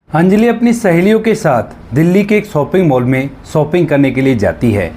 अंजलि अपनी सहेलियों के साथ दिल्ली के एक शॉपिंग मॉल में शॉपिंग करने के लिए जाती है।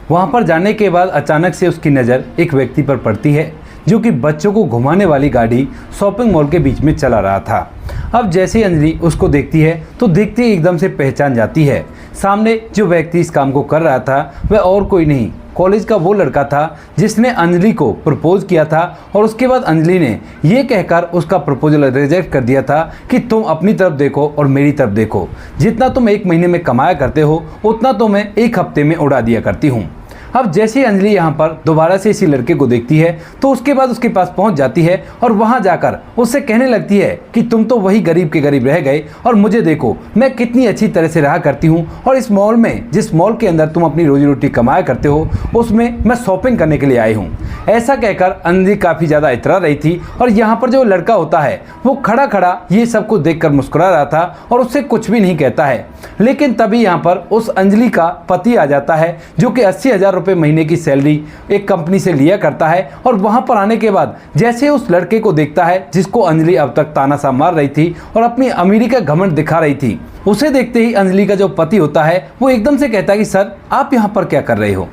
वहां पर जाने के बाद अचानक से उसकी नज़र एक व्यक्ति पर पड़ती है जो कि बच्चों को घुमाने वाली गाड़ी शॉपिंग मॉल के बीच में चला रहा था। अब जैसे ही अंजलि उसको देखती है तो देखते ही एकदम से पहचान जाती है। सामने जो व्यक्ति इस काम को कर रहा था वह और कोई नहीं, कॉलेज का वो लड़का था जिसने अंजलि को प्रपोज किया था और उसके बाद अंजलि ने ये कहकर उसका प्रपोजल रिजेक्ट कर दिया था कि तुम अपनी तरफ देखो और मेरी तरफ देखो, जितना तुम एक महीने में कमाया करते हो उतना तो मैं एक हफ्ते में उड़ा दिया करती हूँ। अब जैसे ही अंजलि यहाँ पर दोबारा से इसी लड़के को देखती है तो उसके बाद उसके पास पहुँच जाती है और वहाँ जाकर उससे कहने लगती है कि तुम तो वही गरीब के गरीब रह गए और मुझे देखो मैं कितनी अच्छी तरह से रहा करती हूँ और इस मॉल में, जिस मॉल के अंदर तुम अपनी रोजी रोटी कमाया करते हो, उसमें मैं शॉपिंग करने के लिए आई हूँ। ऐसा कहकर अंजलि काफ़ी ज़्यादा इतरा रही थी और यहाँ पर जो लड़का होता है वो खड़ा खड़ा ये सब कुछ देख कर मुस्कुरा रहा था और उससे कुछ भी नहीं कहता है। लेकिन तभी यहाँ पर उस अंजलि का पति आ जाता है जो कि 80,000 रुपये महीने की सैलरी एक कंपनी से लिया करता है और वहां पर आने के बाद जैसे उस लड़के को देखता है जिसको अंजलि अब तक तानाशाह मार रही थी और अपनी अमीरी का घमंड दिखा रही थी, उसे देखते ही अंजलि का जो पति होता है वो एकदम से कहता है कि सर आप यहाँ पर क्या कर रहे हो।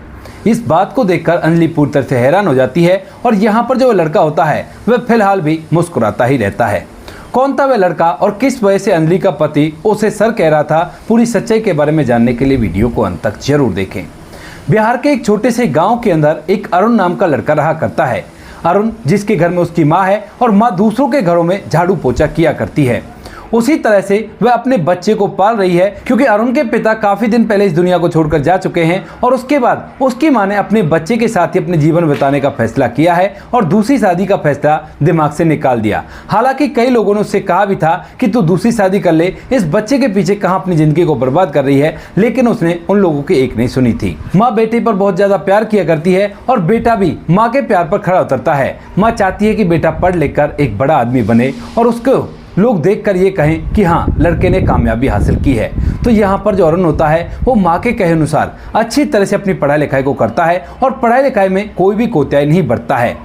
इस बात को देखकर अंजलि पूरी तरह से हैरान हो जाती है और यहाँ पर जो लड़का होता है वह फिलहाल भी मुस्कुराता ही रहता है। कौन था वह लड़का और किस वजह से अंजलि का पति उसे सर कह रहा था, पूरी सच्चाई के बारे में जानने के लिए वीडियो को अंत तक जरूर देखें। बिहार के एक छोटे से गांव के अंदर एक अरुण नाम का लड़का रहा करता है। अरुण जिसके घर में उसकी माँ है और माँ दूसरों के घरों में झाड़ू पोछा किया करती है। उसी तरह से वह अपने बच्चे को पाल रही है क्योंकि अरुण के पिता काफ़ी दिन पहले इस दुनिया को छोड़कर जा चुके हैं और उसके बाद उसकी माँ ने अपने बच्चे के साथ ही अपने जीवन बिताने का फैसला किया है और दूसरी शादी का फैसला दिमाग से निकाल दिया। हालांकि कई लोगों ने उससे कहा भी था कि तू दूसरी शादी कर ले, इस बच्चे के पीछे कहाँ अपनी ज़िंदगी को बर्बाद कर रही है, लेकिन उसने उन लोगों की एक नहीं सुनी थी। माँ बेटे पर बहुत ज़्यादा प्यार किया करती है और बेटा भी माँ के प्यार पर खड़ा उतरता है। माँ चाहती है कि बेटा पढ़ लिख कर एक बड़ा आदमी बने और उसको लोग देखकर ये कहें कि हाँ लड़के ने कामयाबी हासिल की है। तो यहाँ पर जो अरुण होता है वो माँ के कहे अनुसार अच्छी तरह से अपनी पढ़ाई लिखाई को करता है और पढ़ाई लिखाई में कोई भी कोताही नहीं बरतता है।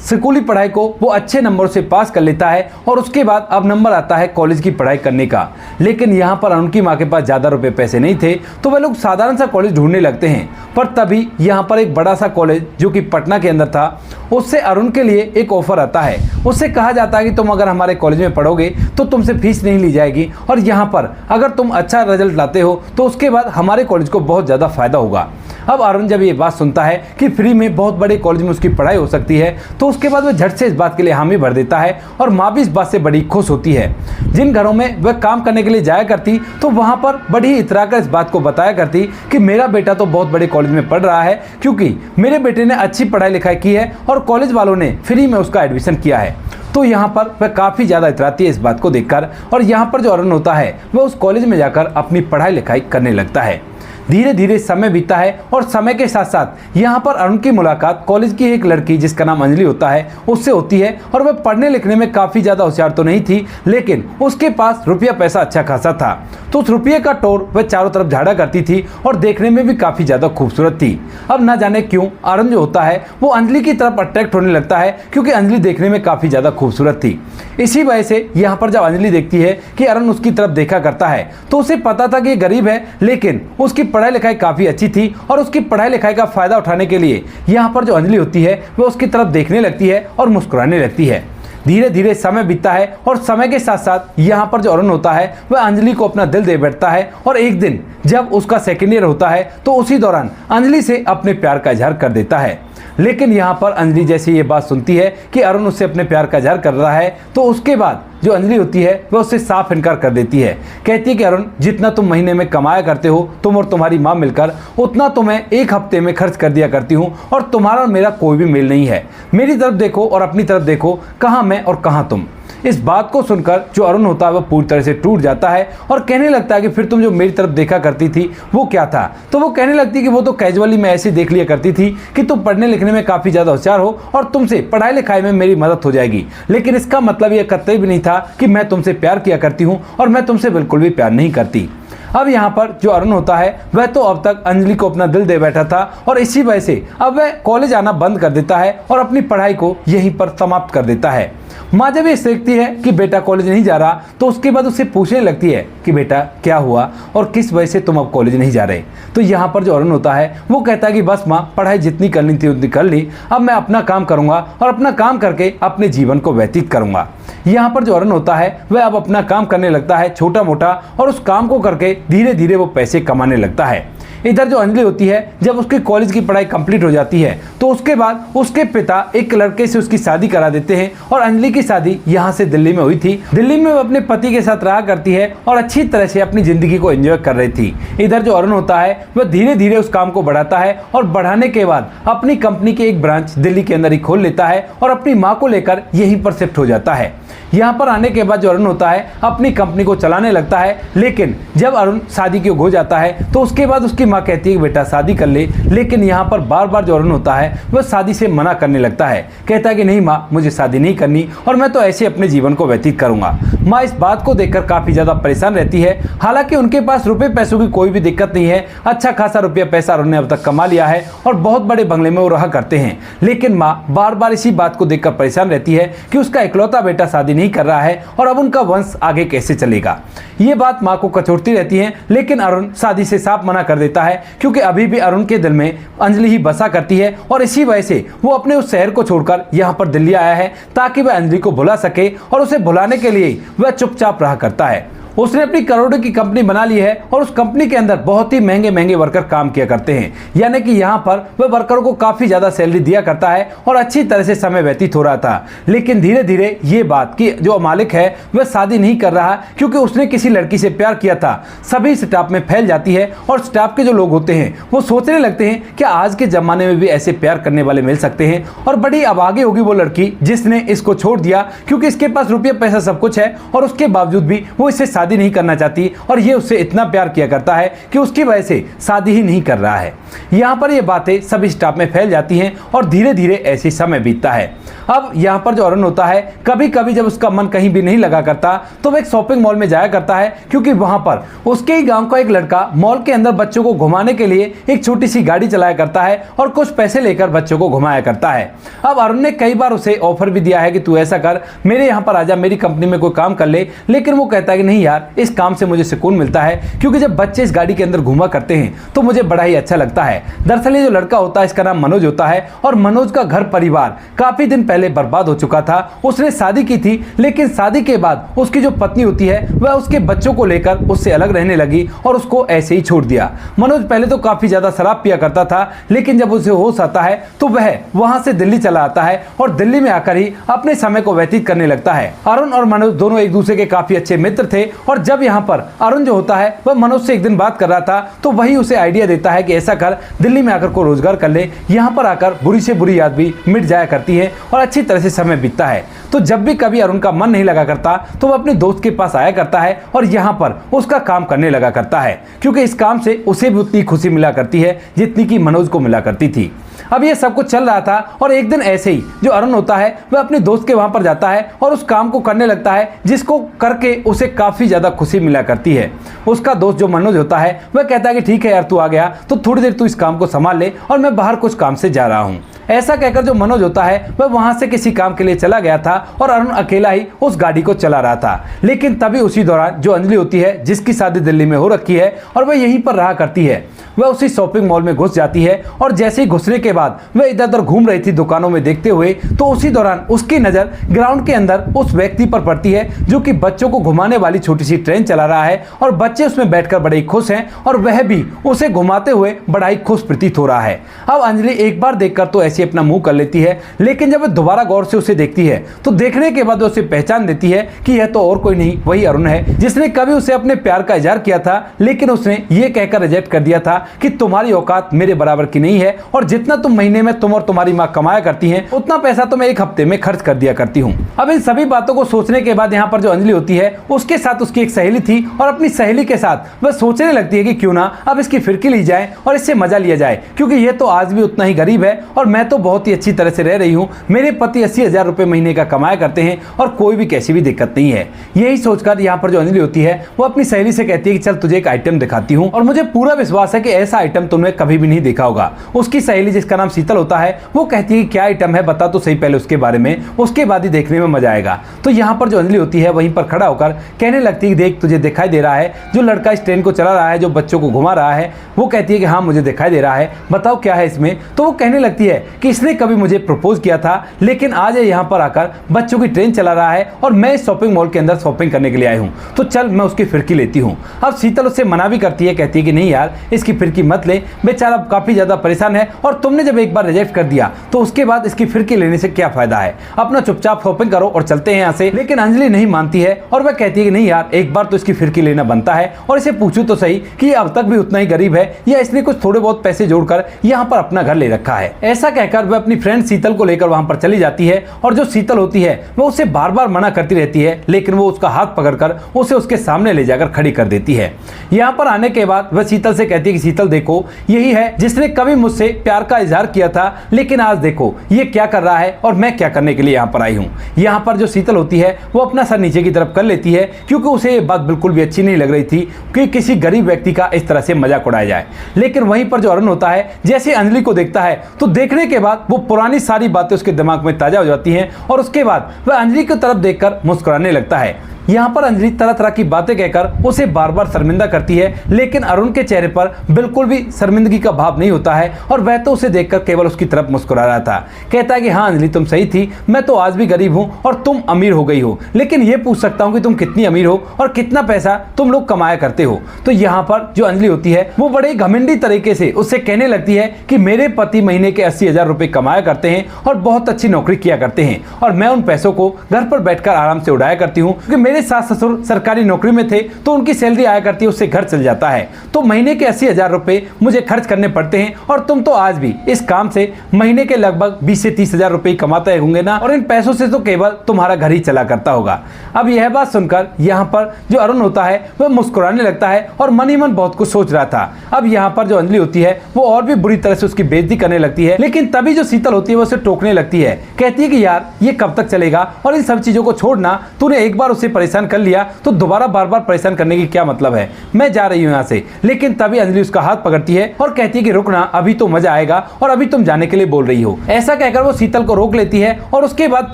स्कूली पढ़ाई को वो अच्छे नंबर से पास कर लेता है और उसके बाद अब नंबर आता है कॉलेज की पढ़ाई करने का। लेकिन यहाँ पर अरुण की माँ के पास ज़्यादा रुपए पैसे नहीं थे तो वह लोग साधारण सा कॉलेज ढूंढने लगते हैं। पर तभी यहाँ पर एक बड़ा सा कॉलेज जो कि पटना के अंदर था, उससे अरुण के लिए एक ऑफर आता है। उससे कहा जाता है कि तुम अगर हमारे कॉलेज में पढ़ोगे तो तुमसे फीस नहीं ली जाएगी और यहाँ पर अगर तुम अच्छा रिजल्ट लाते हो तो उसके बाद हमारे कॉलेज को बहुत ज़्यादा फायदा होगा। अब अरुण जब ये बात सुनता है कि फ्री में बहुत बड़े कॉलेज में उसकी पढ़ाई हो सकती है तो उसके बाद वह झट से इस बात के लिए हामी भर देता है और माँ भी इस बात से बड़ी खुश होती है। जिन घरों में वह काम करने के लिए जाया करती तो वहाँ पर बड़ी इतराकर इस बात को बताया करती कि मेरा बेटा तो बहुत बड़े कॉलेज में पढ़ रहा है क्योंकि मेरे बेटे ने अच्छी पढ़ाई लिखाई की है और कॉलेज वालों ने फ्री में उसका एडमिशन किया है। तो यहाँ पर वह काफ़ी ज़्यादा इतराती है इस बात को देखकर और यहाँ पर जो अरुण होता है वह उस कॉलेज में जाकर अपनी पढ़ाई लिखाई करने लगता है। धीरे धीरे समय बीतता है और समय के साथ साथ यहाँ पर अरुण की मुलाकात कॉलेज की एक लड़की जिसका नाम अंजलि होता है उससे होती है और वह पढ़ने लिखने में काफ़ी ज़्यादा होशियार तो नहीं थी लेकिन उसके पास रुपया पैसा अच्छा खासा था। तो उस रुपये का टोर वह चारों तरफ झाड़ा करती थी और देखने में भी काफ़ी ज़्यादा खूबसूरत थी। अब ना जाने क्यों अरुण जो होता है वो अंजलि की तरफ अट्रैक्ट होने लगता है क्योंकि अंजलि देखने में काफ़ी ज़्यादा खूबसूरत थी। इसी वजह से यहाँ पर जब अंजलि देखती है कि अरुण उसकी तरफ देखा करता है तो उसे पता था कि ये गरीब है लेकिन उसकी पढ़ाई लिखाई काफ़ी अच्छी थी और उसकी पढ़ाई लिखाई का फ़ायदा उठाने के लिए यहाँ पर जो अंजलि होती है वह उसकी तरफ देखने लगती है और मुस्कुराने लगती है। धीरे धीरे समय बीतता है और समय के साथ साथ यहाँ पर जो अरुण होता है वह अंजलि को अपना दिल दे बैठता है और एक दिन जब उसका सेकेंड ईयर होता है तो उसी दौरान अंजलि से अपने प्यार का इजहार कर देता है। लेकिन यहाँ पर अंजलि जैसे ये बात सुनती है कि अरुण उससे अपने प्यार का इजहार कर रहा है तो उसके बाद जो अंजलि होती है वह उससे साफ इनकार कर देती है। कहती है कि अरुण जितना तुम महीने में कमाया करते हो तुम और तुम्हारी माँ मिलकर उतना तो मैं एक हफ्ते में खर्च कर दिया करती हूँ और तुम्हारा और मेरा कोई भी मेल नहीं है। मेरी तरफ देखो और अपनी तरफ देखो, कहाँ मैं और कहाँ तुम। इस बात को सुनकर जो अरुण होता है वह पूरी तरह से टूट जाता है और कहने लगता है कि फिर तुम जो मेरी तरफ देखा करती थी वो क्या था। तो वो कहने लगती है कि वो तो कैजुअली मैं ऐसे देख लिया करती थी कि तुम पढ़ने लिखने में काफ़ी ज़्यादा होशियार हो और तुमसे पढ़ाई लिखाई में मेरी मदद हो जाएगी, लेकिन इसका मतलब यह कतई भी नहीं था कि मैं तुमसे प्यार किया करती हूँ और मैं तुमसे बिल्कुल भी प्यार नहीं करती। अब यहाँ पर जो अरुण होता है वह तो अब तक अंजलि को अपना दिल दे बैठा था और इसी वजह से अब वह कॉलेज आना बंद कर देता है और अपनी पढ़ाई को यहीं पर समाप्त कर देता है। माँ जब ये देखती है कि बेटा कॉलेज नहीं जा रहा तो उसके बाद उससे पूछने लगती है कि बेटा क्या हुआ और किस वजह से तुम अब कॉलेज नहीं जा रहे। तो यहाँ पर जो अरुण होता है वो कहता है कि बस माँ, पढ़ाई जितनी करनी थी उतनी कर ली, अब मैं अपना काम करूँगा और अपना काम करके अपने जीवन को व्यतीत करूँगा। यहाँ पर जो अरुण होता है वह अब अपना काम करने लगता है छोटा मोटा, और उस काम को करके धीरे धीरे वो पैसे कमाने लगता है। इधर जो अंजलि होती है, जब उसकी कॉलेज की पढ़ाई कंप्लीट हो जाती है तो उसके बाद उसके पिता एक लड़के से उसकी शादी करा देते हैं, और अंजलि की शादी यहाँ से दिल्ली में हुई थी। दिल्ली में वो अपने पति के साथ रहा करती है और अच्छी तरह से अपनी जिंदगी को एंजॉय कर रही थी। इधर जो अरुण होता है वह धीरे धीरे उस काम को बढ़ाता है, और बढ़ाने के बाद अपनी कंपनी की एक ब्रांच दिल्ली के अंदर ही खोल लेता है और अपनी माँ को लेकर यहीं पर शिफ्ट हो जाता है। यहाँ पर आने के बाद जो अरुण होता है अपनी कंपनी को चलाने लगता है, लेकिन जब अरुण शादी की हो जाता है तो उसके बाद उसकी माँ कहती है कि बेटा शादी कर ले, लेकिन यहाँ पर बार बार जो अरुण होता है वह शादी से मना करने लगता है। कहता है कि नहीं माँ, मुझे शादी नहीं करनी और मैं तो ऐसे अपने जीवन को व्यतीत करूंगा। माँ इस बात को देखकर काफी ज्यादा परेशान रहती है। हालांकि उनके पास रुपए पैसों की कोई भी दिक्कत नहीं है, अच्छा खासा रुपया पैसा अरुण ने अब तक कमा लिया है और बहुत बड़े बंगले में वो रहा करते हैं, लेकिन माँ बार बार इसी बात को देखकर परेशान रहती है कि उसका इकलौता बेटा शादी नहीं कर रहा है और अब उनका वंश आगे कैसे चलेगा। ये बात माँ को कचोटती रहती है, लेकिन अरुण शादी से साफ मना कर देता है, क्योंकि अभी भी अरुण के दिल में अंजलि ही बसा करती है और इसी वजह से वो अपने उस शहर को छोड़कर यहाँ पर दिल्ली आया है ताकि वह अंजलि को भुला सके, और उसे भुलाने के लिए वह चुपचाप रहा करता है। उसने अपनी करोड़ों की कंपनी बना ली है और उस कंपनी के अंदर बहुत ही महंगे महंगे वर्कर काम किया करते हैं, यानी कि यहाँ पर वह वर्करों को काफी ज्यादा सैलरी दिया करता है और अच्छी तरह से समय व्यतीत हो रहा था। लेकिन धीरे धीरे ये बात कि जो मालिक है वह शादी नहीं कर रहा क्योंकि उसने किसी लड़की से प्यार किया था, सभी स्टाफ में फैल जाती है, और स्टाफ के जो लोग होते हैं वो सोचने लगते हैं कि आज के जमाने में भी ऐसे प्यार करने वाले मिल सकते हैं, और बड़ी अभागी होगी वो लड़की जिसने इसको छोड़ दिया, क्योंकि इसके पास रुपया पैसा सब कुछ है और उसके बावजूद भी वो इससे शादी नहीं करना चाहती, और ये उससे इतना प्यार किया करता है कि उसकी वजह से शादी ही नहीं कर रहा है। यहाँ पर ये बातें सभी स्टाफ में फैल जाती हैं और धीरे धीरे ऐसे समय बीतता है। अब यहाँ पर जो अरुण होता है कभी कभी जब उसका मन कहीं भी नहीं लगा करता तो वह एक शॉपिंग मॉल में जाया करता है, क्योंकि वहां पर उसके ही गांव का एक लड़का मॉल के अंदर बच्चों को घुमाने के लिए एक छोटी सी गाड़ी चलाया करता है और कुछ पैसे लेकर बच्चों को घुमाया करता है। अब अरुण ने कई बार उसे ऑफर भी दिया है कि तू ऐसा कर, मेरे यहाँ पर आजा, मेरी कंपनी में कोई काम कर ले, लेकिन वो कहता है कि नहीं यार, इस काम से मुझे सुकून मिलता है, क्योंकि जब बच्चे इस गाड़ी के अंदर घुमा करते हैं तो मुझे बड़ा ही अच्छा लगता है। दरअसल ये जो लड़का होता है इसका नाम मनोज होता है, और मनोज का घर परिवार काफी दिन पहले बर्बाद हो चुका था। उसने शादी की थी, लेकिन शादी के बाद उसकी जो पत्नी होती है वह उसके बच्चों को लेकर उससे अलग रहने लगी और उसको ऐसे ही छोड़ दिया। मनोज पहले तो काफी ज्यादा शराब पिया करता था, लेकिन जब उसे होश आता है तो वह वहां से दिल्ली चला आता है और दिल्ली में आकर ही अपने समय को व्यतीत करने लगता है। अरुण और मनोज दोनों एक दूसरे के काफी अच्छे मित्र थे, और जब यहाँ पर अरुण जो होता है वह मनोज से एक दिन बात कर रहा था तो वही उसे आइडिया देता है कि ऐसा कर, दिल्ली में आकर को रोजगार कर ले, यहाँ पर आकर बुरी से बुरी याद भी मिट जाया करती है और अच्छी तरह से समय बीतता है। तो जब भी कभी अरुण का मन नहीं लगा करता तो वह अपने दोस्त के पास आया करता है और यहाँ पर उसका काम करने लगा करता है, क्योंकि इस काम से उसे भी उतनी खुशी मिला करती है जितनी कि मनोज को मिला करती थी। अब ये सब कुछ चल रहा था और एक दिन ऐसे ही जो अरुण होता है वह अपने दोस्त के वहां पर जाता है और उस काम को करने लगता है जिसको करके उसे काफी ज्यादा खुशी मिला करती है। उसका दोस्त जो मनोज होता है वह कहता है कि ठीक है यार, तू आ गया तो थोड़ी देर तू इस काम को संभाल ले और मैं बाहर कुछ काम से जा रहा हूँ। ऐसा कहकर जो मनोज होता है वह वहां से किसी काम के लिए चला गया था और अरुण अकेला ही उस गाड़ी को चला रहा था। लेकिन तभी उसी दौरान जो अंजलि होती है जिसकी शादी दिल्ली में हो रखी है और वह यहीं पर रहा करती है, वह उसी शॉपिंग मॉल में घुस जाती है, और जैसे ही घुसने के बाद वह इधर उधर घूम रही थी दुकानों में देखते हुए, तो उसी दौरान उसकी नजर ग्राउंड के अंदर उस व्यक्ति पर पड़ती है जो कि बच्चों को घुमाने वाली छोटी सी ट्रेन चला रहा है, और बच्चे उसमें बैठकर बड़े ही खुश हैं और वह भी उसे घुमाते हुए बड़ा ही खुश प्रतीत हो रहा है। अब अंजलि एक बार देखकर तो ऐसे अपना मुंह कर लेती है, लेकिन जब वह दोबारा गौर से उसे देखती है तो देखने के बाद उसे पहचान देती है कि यह तो और कोई नहीं, वही अरुण है जिसने कभी उसे अपने प्यार का इजहार किया था, लेकिन उसने ये कहकर रिजेक्ट कर दिया था कि तुम्हारी औकात मेरे बराबर की नहीं है, और जितना तुम महीने में तुम और तुम्हारी माँ कमाया करती हैं उतना पैसा तो मैं एक हफ्ते में खर्च कर दिया करती हूँ। अब इन सभी बातों को सोचने के बाद यहाँ पर जो अंजलि होती है उसके साथ उसकी एक सहेली थी, और अपनी सहेली के साथ वह सोचने लगती है कि क्यों ना अब इसकी फिरकी ली जाए और इससे मजा लिया जाए, क्योंकि यह तो आज भी उतना ही गरीब है और मैं तो बहुत ही अच्छी तरह से रह रही हूँ, मेरे पति 80,000 रुपये महीने का कमाया करते हैं और कोई भी कैसी भी दिक्कत नहीं है। यही सोचकर यहाँ पर जो अंजलि होती है वो अपनी सहेली से कहती है कि चल तुझे एक आइटम दिखाती हूँ और मुझे पूरा विश्वास है कि ऐसा आइटम तुमने कभी भी नहीं देखा होगा। उसकी सहेली जिसका नाम शीतल होता है वो कहती है कि क्या आइटम है, बता तो सही पहले उसके बारे में, उसके बाद ही देखने में मजा आएगा। तो यहाँ पर जो अंजलि होती है वहीं पर खड़ा होकर कहने लगती है, देख तुझे दिखाई दे रहा है जो लड़का इस ट्रेन को चला रहा है, जो बच्चों को घुमा रहा है, वो कहती है कि हाँ मुझे दिखाई दे रहा है, बताओ क्या है इसमें। तो वो कहने लगती है कि इसने कभी मुझे प्रपोज किया था, लेकिन आज ये यहाँ पर आकर बच्चों की ट्रेन चला रहा है और मैं इस शॉपिंग मॉल के अंदर शॉपिंग करने के लिए आई हूँ, तो चल मैं उसकी फिरकी लेती हूँ। अब शीतल उससे मना भी करती है, कहती है कि नहीं यार इसकी फिरकी मत ले, बेचारा काफी ज्यादा परेशान है और तुमने जब एक बार रिजेक्ट कर दिया तो उसके बाद इसकी फिरकी लेने से क्या फायदा है, अपना चुपचाप शॉपिंग करो और चलते हैं यहाँ से। लेकिन अंजलि नहीं मानती है और वह कहती है कि नहीं यार एक बार तो इसकी फिरकी लेना बनता है और इसे पूछूं तो सही कि अब तक भी उतना ही गरीब है या इसने कुछ थोड़े बहुत पैसे जोड़कर यहाँ पर अपना घर ले रखा है। ऐसा कहकर वह अपनी फ्रेंड शीतल को लेकर वहां पर चली जाती है और जो शीतल होती है वो उसे बार बार मना करती रहती है, लेकिन वो उसका हाथ पकड़कर उसे उसके सामने ले जाकर खड़ी कर देती है। यहाँ पर आने के बाद वह शीतल से कहती है कि शीतल देखो यही है जिसने कभी मुझसे प्यार का इजहार किया था, लेकिन आज देखो ये क्या कर रहा है और मैं क्या करने के लिए यहाँ पर आई हूँ। यहाँ पर जो शीतल होती है वो अपना सर नीचे की तरफ कर लेती है क्योंकि उसे ये बात बिल्कुल भी अच्छी नहीं लग रही थी कि किसी गरीब व्यक्ति का इस तरह से मजाक उड़ाया जाए। लेकिन वहीं पर जो अरुण होता है जैसे अंजलि को देखता है तो देखने के बाद वो पुरानी सारी बातें उसके दिमाग में ताजा हो जाती हैं और उसके बाद वह अंजलि की तरफ देखकर मुस्कुराने लगता है। यहाँ पर अंजलि तरह तरह की बातें कहकर उसे बार बार शर्मिंदा करती है, लेकिन अरुण के चेहरे पर बिल्कुल भी शर्मिंदगी का भाव नहीं होता है और वह तो उसे देखकर केवल उसकी तरफ मुस्कुरा रहा था। कहता है कि हाँ अंजलि तुम सही थी, मैं तो आज भी गरीब हूँ और तुम अमीर हो गई हो, लेकिन ये पूछ सकता हूँ कि तुम कितनी अमीर हो और कितना पैसा तुम लोग कमाया करते हो। तो यहाँ पर जो अंजलि होती है वो बड़े घमंडी तरीके से उससे कहने लगती है कि मेरे पति महीने के 80,000 रुपये कमाया करते हैं और बहुत अच्छी नौकरी किया करते हैं और मैं उन पैसों को घर पर बैठकर आराम से उड़ाया करती हूँ क्योंकि मेरे सास ससुर सरकारी नौकरी में थे तो उनकी सैलरी आया करती है, उससे घर चल जाता है, तो महीने के 80,000 रुपए मुझे खर्च करने पड़ते हैं और तुम तो आज भी इस काम से महीने के लगभग 20 से 30,000 रुपए कमाते होंगे ना, और इन पैसों से तो केवल तुम्हारा घर ही चला करता होगा। अब यह बात सुनकर यहाँ पर जो अरुण होता है वह मुस्कुराने लगता है और मन ही मन बहुत कुछ सोच रहा था। अब यहाँ पर जो अंजलि होती है वो और भी बुरी तरह से उसकी बेइज्जती करने लगती है, लेकिन तभी जो शीतल होती है वो उसे टोकने लगती है, कहती है कि यार ये कब तक चलेगा और इन सब चीजों को छोड़ना, तूने एक बार उसे परेशान कर लिया तो दोबारा बार बार परेशान करने की क्या मतलब है, मैं जा रही हूँ यहाँ से। लेकिन तभी अंजलि उसका हाथ पकड़ती है और कहती है कि रुकना, अभी तो मजा आएगा और अभी तुम जाने के लिए बोल रही हो। ऐसा कहकर वो शीतल को रोक लेती है और उसके बाद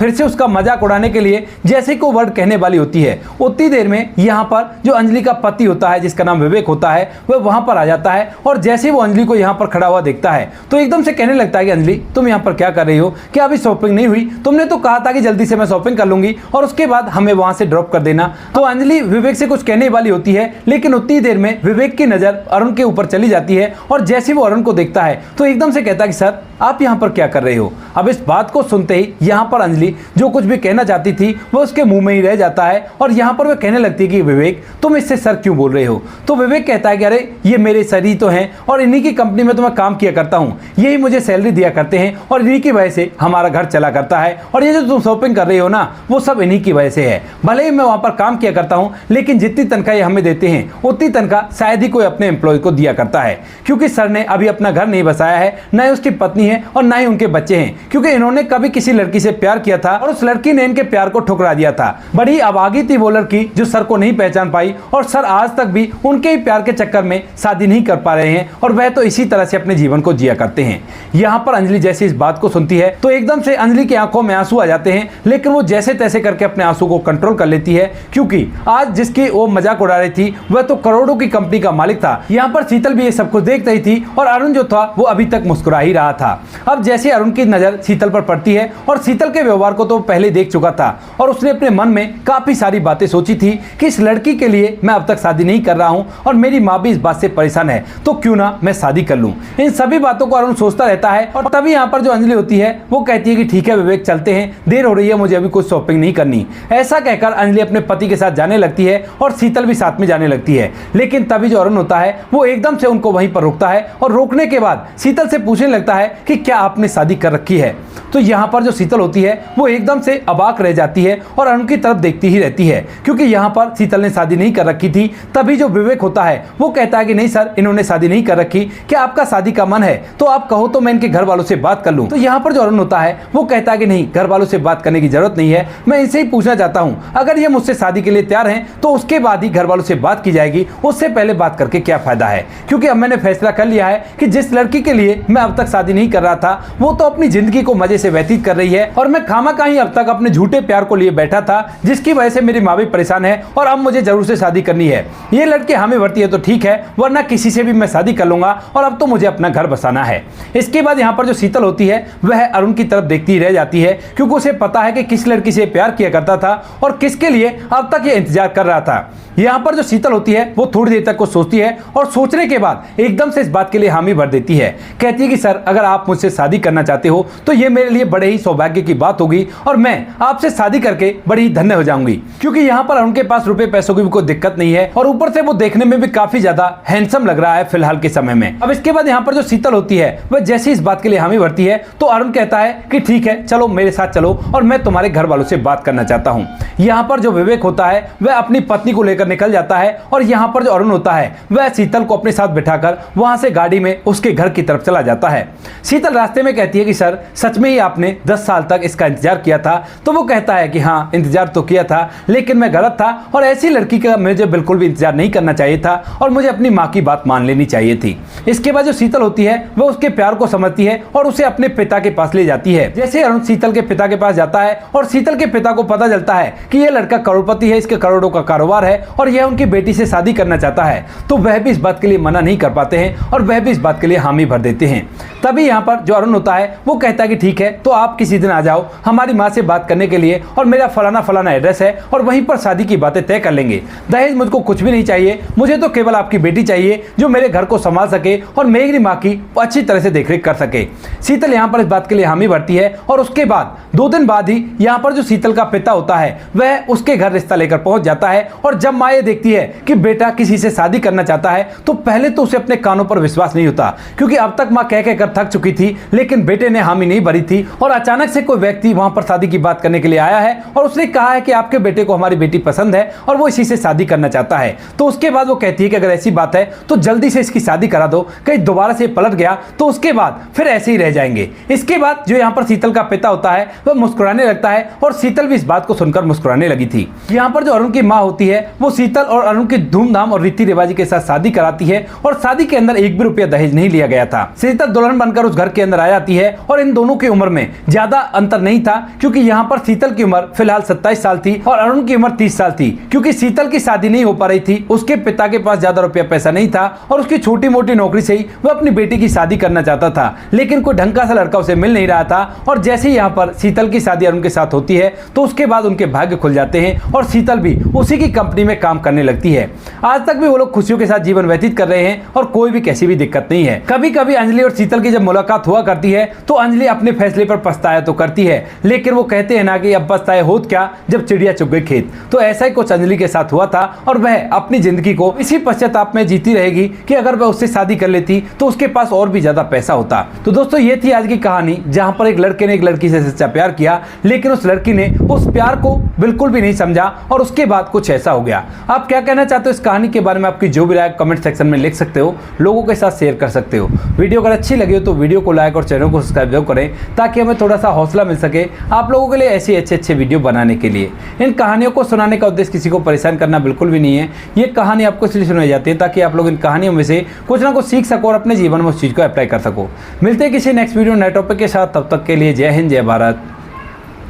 फिर से उसका मजाक उड़ाने के लिए जैसे को वर्ड कहने वाली होती है, उतनी देर में यहाँ पर जो अंजलि का पति होता है जिसका नाम विवेक होता है वह वहां पर आ जाता है और जैसे वो अंजलि को यहाँ पर खड़ा हुआ देखता है तो एकदम से कहने लगता है कि अंजलि तुम यहाँ पर क्या कर रही हो, क्या अभी शॉपिंग नहीं हुई? तुमने तो कहा था कि जल्दी से मैं शॉपिंग कर लूंगी और उसके बाद हमें वहां से ड्रॉप कर देना। तो अंजलि विवेक से कुछ कहने वाली होती है, लेकिन उतनी देर में विवेक की नजर अरुण के ऊपर चली जाती है और जैसे वो अरुण को देखता है तो एकदम से कहता है कि सर आप यहाँ पर क्या कर रहे हो। अब इस बात को सुनते ही यहाँ पर अंजलि जो कुछ भी कहना चाहती थी वो उसके मुंह में ही रह जाता है और यहाँ पर वह कहने लगती है कि विवेक तुम इससे सर क्यों बोल रहे हो। तो विवेक कहता है कि अरे ये मेरे सर ही तो हैं और इन्हीं की कंपनी में तो मैं काम किया करता हूँ, यही मुझे सैलरी दिया करते हैं और इन्हीं की वजह से हमारा घर चला करता है और ये जो तुम शॉपिंग कर रही हो ना वो सब इन्हीं की वजह से है। भले ही मैं वहां पर काम किया करता हूँ लेकिन जितनी तनख्वाह ये हमें देते हैं उतनी तनख्वाह शायद ही कोई अपने एम्प्लॉय को दिया करता है, क्योंकि सर ने अभी अपना घर नहीं बसाया है, न ही उसकी पत्नी है और न ही उनके बच्चे हैं, क्योंकि इन्होंने कभी किसी लड़की से प्यार किया था और उस लड़की ने इनके प्यार को ठुकरा दिया था। बड़ी अभागी थी वो लड़की जो सर को नहीं पहचान पाई और सर आज तक भी उनके ही प्यार के चक्कर में शादी नहीं कर पा रहे हैं और वह तो इसी तरह से अपने जीवन को जिया करते हैं। यहाँ पर अंजलि जैसे इस बात को सुनती है तो एकदम से अंजलि की आंखों में आंसू आ जाते हैं, लेकिन वो जैसे तैसे करके अपने आंसू को कंट्रोल कर लेती है, क्योंकि आज जिसकी वो मजाक उड़ा रही थी वह तो करोड़ों की कंपनी का मालिक था। यहाँ पर शीतल भी ये सब कुछ देख रही थी और अरुण जो था वो अभी तक मुस्कुरा ही रहा था। अब जैसे अरुण की नजर शीतल पर पड़ती है और शीतल के व्यवहार को तो पहले देख चुका था और उसने अपने मन में काफी सारी बातें सोची थी कि इस लड़की के लिए मैं अब तक शादी नहीं कर रहा हूं और मेरी माँ भी इस बात से परेशान है, तो क्यों ना मैं शादी कर लूं। इन सभी बातों को अरुण सोचता रहता है और तभी यहाँ पर जो अंजलि होती है वो कहती है कि ठीक है विवेक चलते हैं, देर हो रही है, मुझे अभी कुछ शॉपिंग नहीं करनी। ऐसा कहकर अंजलि अपने पति के साथ जाने लगती है और शीतल भी साथ में जाने लगती है, लेकिन तभी जो अरुण होता है वो एकदम से उनको वहीं पर रोकता है और रोकने के बाद शीतल से पूछने लगता है कि क्या आपने शादी कर रखी है। तो यहाँ पर जो शीतल होती है वो एकदम से अबाक रह जाती है और अरुण की तरफ देखती ही रहती है, क्योंकि यहाँ पर शीतल ने शादी नहीं कर रखी थी। तभी जो विवेक होता है वो कहता है कि नहीं सर, इन्होंने शादी नहीं कर रखी, क्या आपका शादी का मन है तो आप कहो तो मैं इनके घर वालों से बात कर लूँ। तो यहाँ पर जो अरुण होता है वो कहता है कि नहीं, घर वालों से बात करने की जरूरत नहीं है, मैं इनसे ही पूछना चाहता हूँ, अगर ये मुझसे शादी के लिए तैयार हैं तो उसके बाद ही घर वालों से बात की जाएगी, उससे पहले बात करके क्या फायदा है। क्योंकि अब मैंने फैसला कर लिया है कि जिस लड़की के लिए मैं अब तक शादी नहीं कर रहा था वो तो अपनी जिंदगी को मजे से व्यतीत कर रही है और मैं खामखा ही अब तक अपने झूठे प्यार को लिए बैठा था, जिसकी वजह से मेरी माँ भी परेशान है और अब मुझे जरूर से शादी करनी है। ये लड़की हमें भरती है तो ठीक है, वरना किसी से भी मैं शादी कर लूंगा और अब तो मुझे अपना घर बसाना है। इसके बाद यहाँ पर जो शीतल होती है वह अरुण की तरफ देखती रह जाती है, क्योंकि उसे पता है कि किस लड़की से प्यार किया करता था और किसके लिए अब तक ये इंतजार कर रहा था। यहाँ पर जो शीतल होती है वो थोड़ी देर तक को सोचती है और सोचने के बाद एकदम से इस बात के लिए हामी भर देती है। कहती है कि सर, अगर आप मुझसे शादी करना चाहते हो तो ये मेरे लिए बड़े ही सौभाग्य की बात होगी और मैं आपसे शादी करके बड़ी ही धन्य हो जाऊंगी, क्योंकि यहाँ पर उनके पास रुपए पैसों की भी कोई दिक्कत नहीं है और ऊपर से वो देखने में भी काफी ज्यादा हैंडसम लग रहा है फिलहाल के समय में। अब इसके बाद यहाँ पर जो शीतल होती है वह जैसे इस बात के लिए हामी भरती है तो अरुण कहता है कि ठीक है, चलो मेरे साथ चलो और मैं तुम्हारे घर वालों से बात करना चाहता हूँ। यहाँ पर जो विवेक होता है वह अपनी पत्नी को लेकर निकल जाता है और यहाँ पर जो अरुण होता है वह शीतल को अपने साथ बिठाकर वहां से गाड़ी में उसके घर की तरफ चला जाता है। शीतल रास्ते में कहती है कि सर, सच में ही आपने 10 साल तक इसका इंतजार किया था। तो वो कहता है कि हाँ, इंतजार तो किया था, लेकिन मैं गलत था और ऐसी लड़की का मुझे बिल्कुल भी इंतजार नहीं करना चाहिए था और मुझे अपनी माँ की बात मान लेनी चाहिए थी। इसके बाद जो शीतल होती है वह उसके प्यार को समझती है और उसे अपने पिता के पास ले जाती है। जैसे अरुण शीतल के पिता के पास जाता है और शीतल के पिता को पता चलता है कि यह लड़का करोड़पति है, इसके करोड़ों का कारोबार है और यह उनकी बेटी से शादी करना चाहता है, तो वह भी इस बात के लिए मना नहीं कर पाते हैं और वह भी इस बात के लिए हामी भर देते हैं। तभी यहाँ पर जो अरुण होता है वो कहता है कि ठीक है, तो आप किसी दिन आ जाओ हमारी माँ से बात करने के लिए और मेरा फलाना फलाना एड्रेस है और वहीं पर शादी की बातें तय कर लेंगे। दहेज मुझको कुछ भी नहीं चाहिए, मुझे तो केवल आपकी बेटी चाहिए जो मेरे घर को संभाल सके और मेरी माँ की अच्छी तरह से देखरेख कर सके। शीतल यहाँ पर इस बात के लिए हामी भरती है और उसके बाद 2 दिन बाद ही यहाँ पर जो शीतल का पिता होता है वह उसके घर रिश्ता लेकर पहुंच जाता है। और जब माँ ये देखती है कि बेटा किसी से शादी करना चाहता है तो पहले तो उसे अपने कानों पर विश्वास नहीं होता, क्योंकि अब तक माँ कह कहकर थक चुकी थी, लेकिन बेटे ने हामी नहीं भरी थी और अचानक से कोई व्यक्ति वहां पर शादी की बात करने के लिए आया है और उसने कहा है कि आपके बेटे को हमारी बेटी पसंद है और वो इसी से शादी करना चाहता है। तो उसके बाद वो कहती है कि अगर ऐसी बात है तो जल्दी से इसकी शादी करा दो, कहीं दोबारा से पलट गया तो उसके बाद फिर ऐसे ही रह जाएंगे। इसके बाद जो यहाँ पर शीतल का पिता होता है वह मुस्कुराने लगता है और शीतल भी इस बात को सुनकर मुस्कुराने लगी थी। यहाँ पर जो अरुण की माँ होती है वो शीतल और अरुण की धूमधाम और रीति रिवाजी के साथ शादी कराती है और शादी के अंदर 1 भी रुपया दहेज नहीं लिया गया था। शीतल दुल्हन बनकर उस घर के अंदर आ जाती है और इन दोनों की उम्र में ज्यादा अंतर नहीं था, क्योंकि यहाँ पर शीतल की उम्र फिलहाल 27 साल थी और अरुण की उम्र 30 साल थी। क्योंकि शीतल की शादी नहीं हो पा रही थी, उसके पिता के पास ज्यादा रुपया पैसा नहीं था और उसकी छोटी मोटी नौकरी से ही वह अपनी बेटी की शादी करना चाहता था, लेकिन कोई ढंग का सा लड़का उसे मिल नहीं रहा था। और जैसे ही यहाँ पर शीतल की शादी अरुण के साथ होती है तो उसके बाद उनके भाग्य खुल जाते हैं और शीतल भी उसी की कंपनी में काम करने लगती है। आज तक भी वो लोग खुशियों के साथ जीवन व्यतीत कर रहे हैं और कोई भी कैसी भी दिक्कत नहीं है। कभी कभी अंजलि और शीतल की जब मुलाकात हुआ करती है तो अंजलि अपने फैसले पर पछताया तो करती है, लेकिन वो कहते हैं ना कि अब पछताए होत क्या जब चिड़िया चुग गई खेत। तो ऐसा ही कुछ अंजलि के साथ हुआ था और वह अपनी जिंदगी को इसी पश्चाताप में जीती रहेगी कि अगर वह उससे शादी कर लेती तो उसके पास और भी ज्यादा पैसा होता। तो दोस्तों, ये थी आज की कहानी, जहां पर एक लड़के ने एक लड़की से सच्चा प्यार किया, लेकिन उस लड़की ने उस प्यार को बिल्कुल भी नहीं समझा और उसके बाद कुछ ऐसा हो गया। आप क्या कहना चाहते हो इस कहानी के बारे में? आपकी जो भी राय कमेंट सेक्शन में लिख सकते हो, लोगों के साथ शेयर कर सकते हो। वीडियो अगर अच्छी लगी हो तो वीडियो को लाइक और चैनल को सब्सक्राइब जरूर करें, ताकि हमें थोड़ा सा हौसला मिल सके आप लोगों के लिए ऐसे अच्छे वीडियो बनाने के लिए। इन कहानियों को सुनाने का उद्देश्य किसी को परेशान करना बिल्कुल भी नहीं है। ये कहानी आपको इसलिए सुनाई जाती है ताकि आप लोग इन कहानियों में से कुछ ना कुछ सीख सको और अपने जीवन में उस चीज़ को अप्लाई कर सको। मिलते हैं किसी नेक्स्ट वीडियो नए टॉपिक के साथ, तब तक के लिए जय हिंद, जय भारत,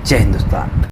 जय हिंदुस्तान।